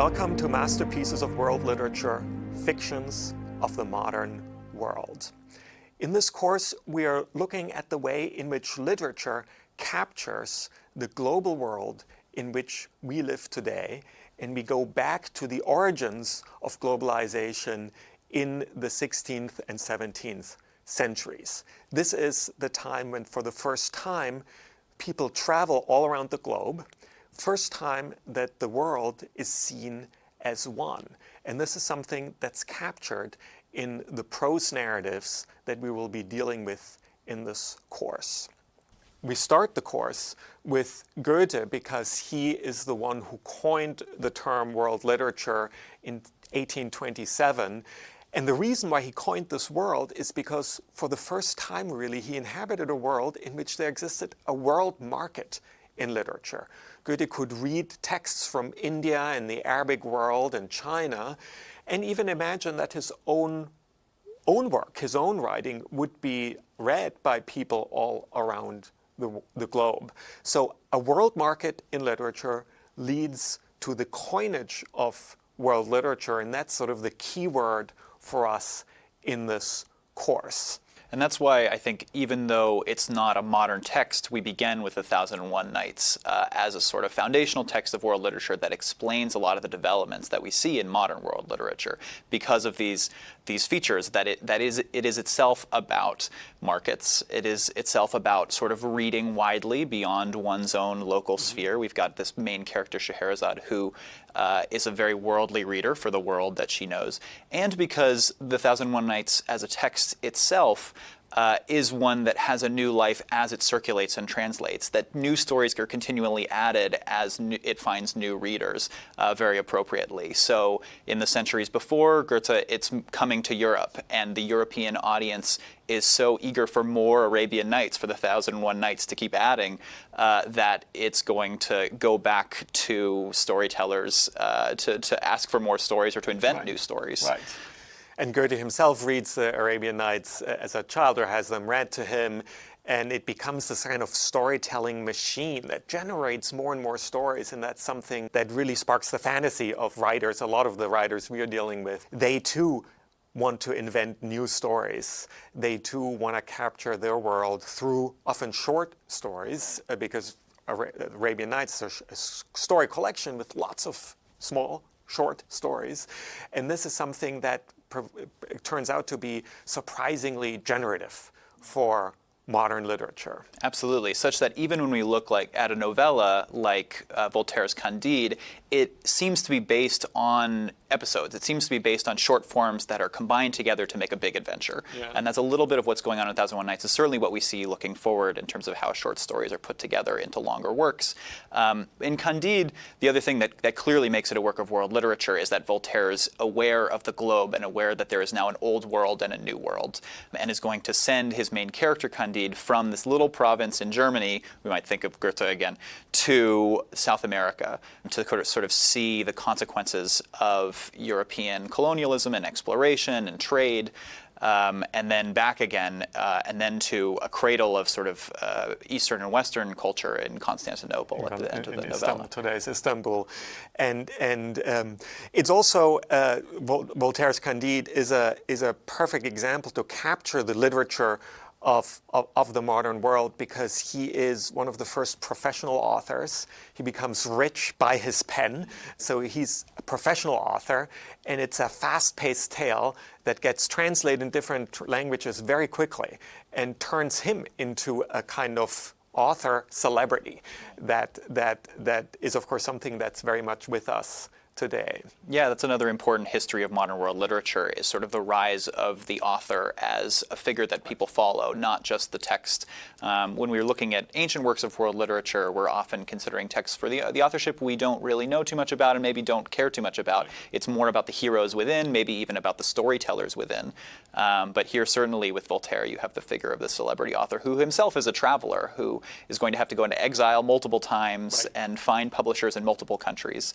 Welcome to Masterpieces of World Literature, Fictions of the Modern World. In this course, we are looking at the way in which literature captures the global world in which we live today, and we go back to the origins of globalization in the 16th and 17th centuries. This is the time when, for the first time, people travel all around the globe. First time that the world is seen as one. And this is something that's captured in the prose narratives that we will be dealing with in this course. We start the course with Goethe because he is the one who coined the term world literature in 1827. And the reason why he coined this world is because for the first time, really, he inhabited a world in which there existed a world market in literature. Goethe could read texts from India and the Arabic world and China, and even imagine that his own work, his own writing, would be read by people all around the globe. So a world market in literature leads to the coinage of world literature, and that's sort of the key word for us in this course. And that's why I think even though it's not a modern text, we begin with 1001 Nights as a sort of foundational text of world literature that explains a lot of the developments that we see in modern world literature because of these features that it is itself about markets. It is itself about sort of reading widely beyond one's own local sphere. We've got this main character, Scheherazade, who is a very worldly reader for the world that she knows. And because the 1001 Nights as a text itself is one that has a new life as it circulates and translates, that new stories are continually added as it finds new readers very appropriately. So in the centuries before Goethe, it's coming to Europe, and the European audience is so eager for more Arabian Nights, for the 1001 Nights to keep adding, that it's going to go back to storytellers to ask for more stories or to invent new stories. Right. And Goethe himself reads the Arabian Nights as a child, or has them read to him, and it becomes this kind of storytelling machine that generates more and more stories, and that's something that really sparks the fantasy of writers. A lot of the writers we are dealing with, they too want to invent new stories. They too want to capture their world through often short stories, because Arabian Nights is a story collection with lots of small, short stories. And this is something that turns out to be surprisingly generative for modern literature. Absolutely, such that even when we look at a novella like Voltaire's Candide, it seems to be based on episodes. It seems to be based on short forms that are combined together to make a big adventure. Yeah. And that's a little bit of what's going on in 1001 Nights. It's certainly what we see looking forward in terms of how short stories are put together into longer works. In Candide, the other thing that clearly makes it a work of world literature is that Voltaire is aware of the globe and aware that there is now an old world and a new world, and is going to send his main character, Candide, from this little province in Germany, we might think of Goethe again, to South America to sort of see the consequences of European colonialism and exploration and trade, and then back again, and then to a cradle of sort of Eastern and Western culture in Constantinople at the end of the novella. Today's Istanbul. And it's also, Voltaire's Candide is a perfect example to capture the literature of the modern world, because he is one of the first professional authors. He becomes rich by his pen, so he's a professional author, and it's a fast-paced tale that gets translated in different languages very quickly and turns him into a kind of author celebrity that is, of course, something that's very much with us today. Yeah, that's another important history of modern world literature, is sort of the rise of the author as a figure that people follow, not just the text. When we're looking at ancient works of world literature, we're often considering texts for the authorship we don't really know too much about and maybe don't care too much about. It's more about the heroes within, maybe even about the storytellers within. But here, certainly with Voltaire, you have the figure of the celebrity author who himself is a traveler, who is going to have to go into exile multiple times and find publishers in multiple countries.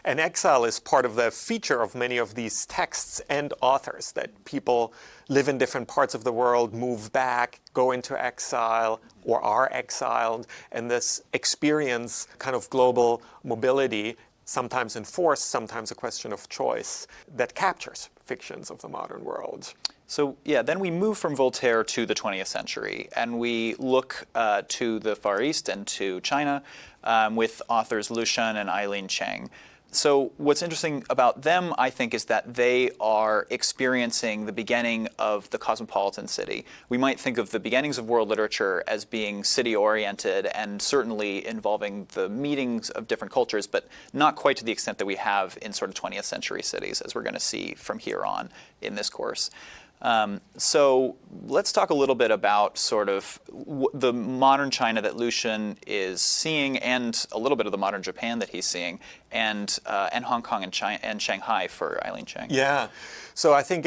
And exile is part of the feature of many of these texts and authors, that people live in different parts of the world, move back, go into exile, or are exiled, and this experience kind of global mobility sometimes enforced, sometimes a question of choice, that captures fictions of the modern world. So yeah, then we move from Voltaire to the 20th century, and we look to the Far East and to China with authors Lu Xun and Eileen Cheng. So what's interesting about them, I think, is that they are experiencing the beginning of the cosmopolitan city. We might think of the beginnings of world literature as being city-oriented and certainly involving the meetings of different cultures, but not quite to the extent that we have in sort of 20th century cities, as we're going to see from here on in this course. So let's talk a little bit about sort of the modern China that Lu Xun is seeing, and a little bit of the modern Japan that he's seeing, and Hong Kong and Shanghai for Eileen Cheng. Yeah, so I think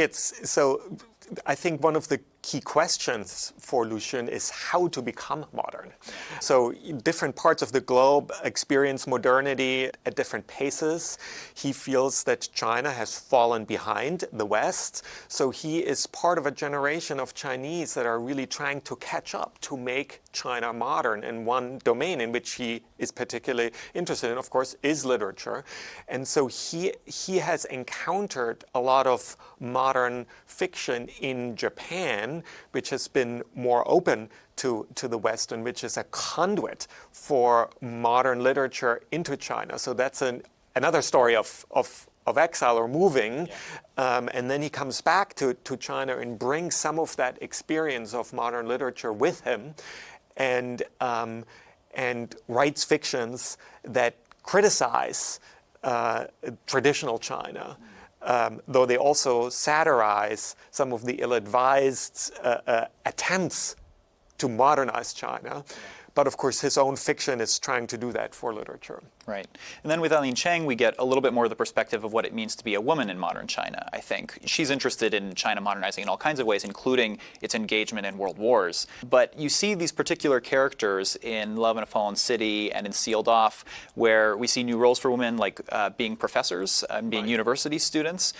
one of the key questions for Lu Xun is how to become modern. So different parts of the globe experience modernity at different paces. He feels that China has fallen behind the West. So he is part of a generation of Chinese that are really trying to catch up to make China modern. And one domain in which he is particularly interested in, of course, is literature. And so he has encountered a lot of modern fiction in Japan, which has been more open to the West and which is a conduit for modern literature into China. So that's another story of exile or moving. Yeah. And then he comes back to China and brings some of that experience of modern literature with him and writes fictions that criticize traditional China. Though they also satirize some of the ill-advised attempts to modernize China. Yeah. But of course, his own fiction is trying to do that for literature. Right. And then with Eileen Cheng, we get a little bit more of the perspective of what it means to be a woman in modern China, I think. She's interested in China modernizing in all kinds of ways, including its engagement in world wars. But you see these particular characters in Love in a Fallen City and in Sealed Off, where we see new roles for women, like being professors, being university students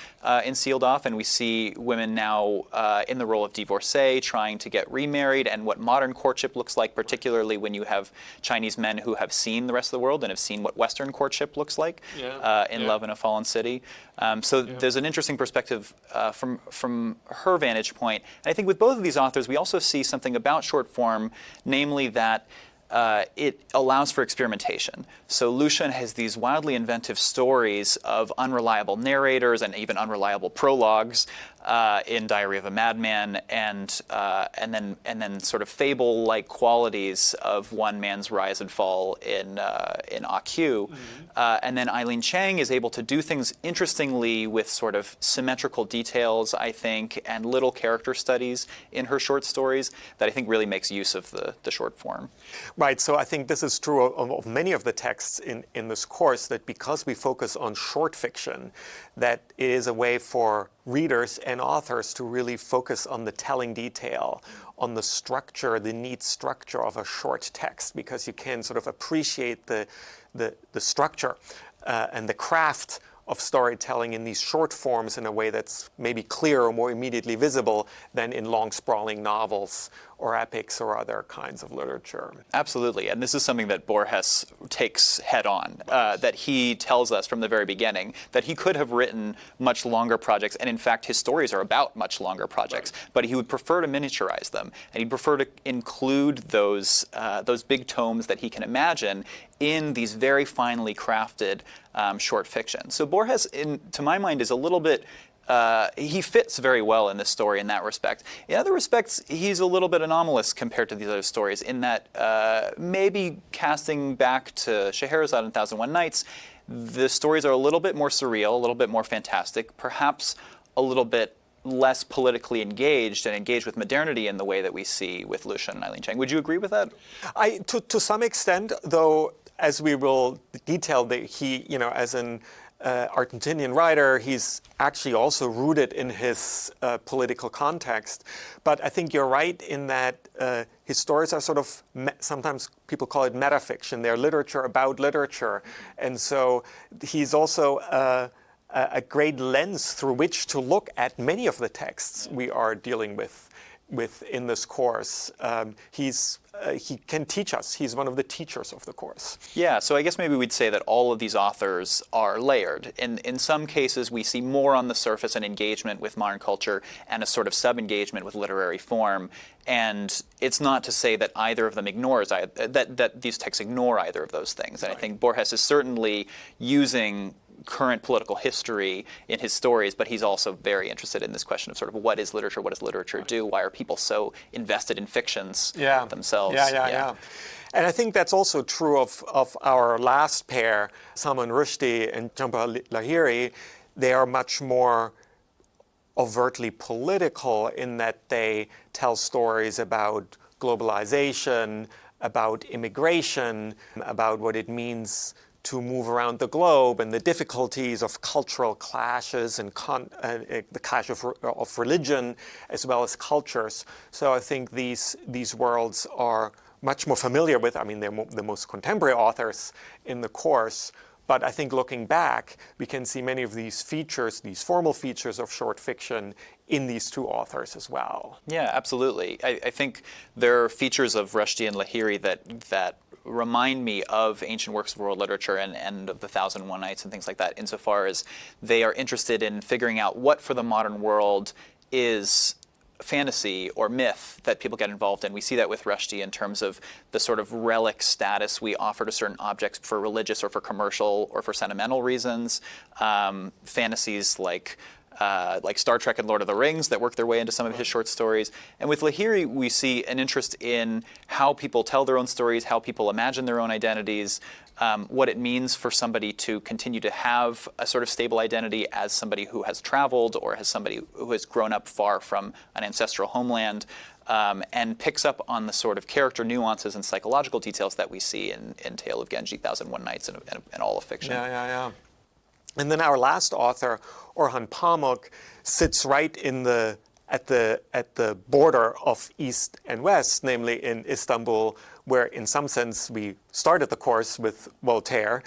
in Sealed Off, and we see women now in the role of divorcee, trying to get remarried, and what modern courtship looks like, particularly when you have Chinese men who have seen the rest of the world and have seen what Western courtship looks like in Love in a Fallen City. There's an interesting perspective from her vantage point. And I think with both of these authors, we also see something about short form, namely that it allows for experimentation. So Lu Xun has these wildly inventive stories of unreliable narrators and even unreliable prologues in Diary of a Madman, and then sort of fable-like qualities of one man's rise and fall in AQ. And then Eileen Cheng is able to do things interestingly with sort of symmetrical details, I think, and little character studies in her short stories that I think really makes use of the short form. Right, so I think this is true of many of the texts in this course, that because we focus on short fiction, that it is a way for readers and authors to really focus on the telling detail, on the structure, the neat structure of a short text, because you can sort of appreciate the structure and the craft of storytelling in these short forms in a way that's maybe clearer or more immediately visible than in long sprawling novels or epics or other kinds of literature. Absolutely, and this is something that Borges takes head on, that he tells us from the very beginning that he could have written much longer projects, and in fact his stories are about much longer projects, but he would prefer to miniaturize them, and he'd prefer to include those big tomes that he can imagine in these very finely crafted short fiction. So Borges, to my mind, is a little bit he fits very well in this story in that respect. In other respects, he's a little bit anomalous compared to these other stories in that maybe casting back to Scheherazade and 1001 Nights, the stories are a little bit more surreal, a little bit more fantastic, perhaps a little bit less politically engaged and engaged with modernity in the way that we see with Lu Xun and Eileen Cheng. Would you agree with that? To some extent, though, as we will detail, he, as an Argentinian writer, he's actually also rooted in his political context. But I think you're right in that his stories are sort of, sometimes people call it metafiction. They're literature about literature. And so he's also a great lens through which to look at many of the texts we are dealing with in this course. He can teach us. He's one of the teachers of the course. Yeah, so I guess maybe we'd say that all of these authors are layered. In some cases, we see more on the surface an engagement with modern culture and a sort of sub-engagement with literary form. And it's not to say that either of them that these texts ignore either of those things. And right. I think Borges is certainly using current political history in his stories, but he's also very interested in this question of sort of what is literature, what does literature do, why are people so invested in fictions themselves. Yeah. And I think that's also true of our last pair, Salman Rushdie and Jhumpa Lahiri. They are much more overtly political in that they tell stories about globalization, about immigration, about what it means to move around the globe and the difficulties of cultural clashes and the clash of religion as well as cultures. So I think these worlds are much more familiar with, I mean, they're the most contemporary authors in the course, but I think looking back, we can see many of these features, these formal features of short fiction in these two authors as well. Yeah, absolutely. I think there are features of Rushdie and Lahiri that remind me of ancient works of world literature and of the 1001 Nights and things like that, insofar as they are interested in figuring out what for the modern world is fantasy or myth that people get involved in. We see that with Rushdie in terms of the sort of relic status we offer to certain objects for religious or for commercial or for sentimental reasons. Fantasies like Star Trek and Lord of the Rings that work their way into some of his short stories. And with Lahiri, we see an interest in how people tell their own stories, how people imagine their own identities, what it means for somebody to continue to have a sort of stable identity as somebody who has traveled or as somebody who has grown up far from an ancestral homeland, and picks up on the sort of character nuances and psychological details that we see in Tale of Genji, 1001 Nights, and all of fiction. Yeah. And then our last author, Orhan Pamuk, sits right at the border of East and West, namely in Istanbul, where in some sense we started the course with Voltaire.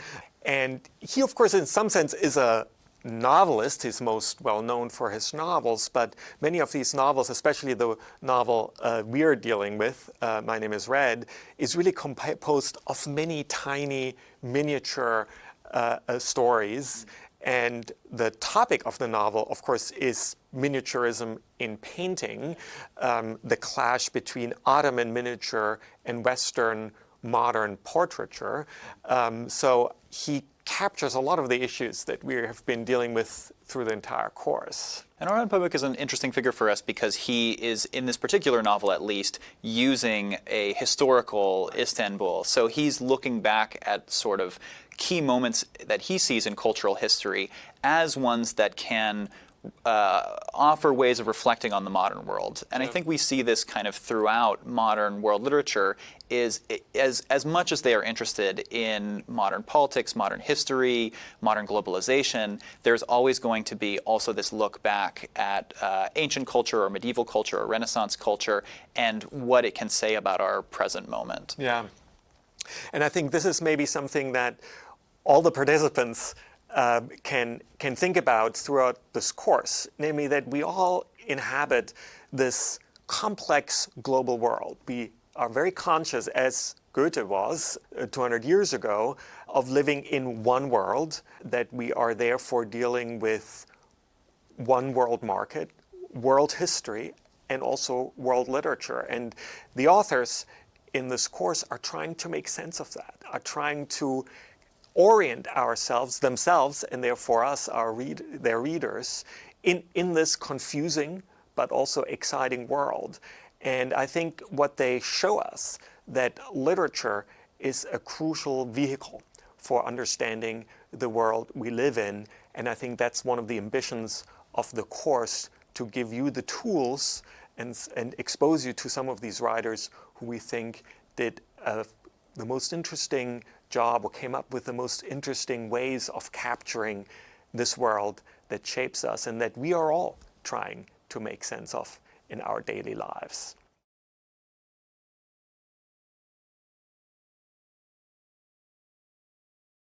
And he, of course, in some sense is a novelist. He's most well known for his novels, but many of these novels, especially the novel we're dealing with, My Name is Red, is really composed of many tiny miniature stories. And the topic of the novel, of course, is miniaturism in painting, the clash between Ottoman miniature and Western modern portraiture. So he captures a lot of the issues that we have been dealing with through the entire course. And Orhan Pamuk is an interesting figure for us because he is, in this particular novel at least, using a historical Istanbul. So he's looking back at sort of key moments that he sees in cultural history as ones that can offer ways of reflecting on the modern world. And I think we see this kind of throughout modern world literature, is as much as they are interested in modern politics, modern history, modern globalization, there's always going to be also this look back at ancient culture or medieval culture or Renaissance culture and what it can say about our present moment. Yeah. And I think this is maybe something that all the participants can think about throughout this course, namely that we all inhabit this complex global world. We are very conscious, as Goethe was 200 years ago, of living in one world, that we are therefore dealing with one world market, world history, and also world literature. And the authors in this course are trying to make sense of that, are trying to orient themselves, and therefore us, their readers, in this confusing but also exciting world. And I think what they show us, that literature is a crucial vehicle for understanding the world we live in. And I think that's one of the ambitions of the course, to give you the tools and expose you to some of these writers who we think did the most interesting job or came up with the most interesting ways of capturing this world that shapes us and that we are all trying to make sense of in our daily lives.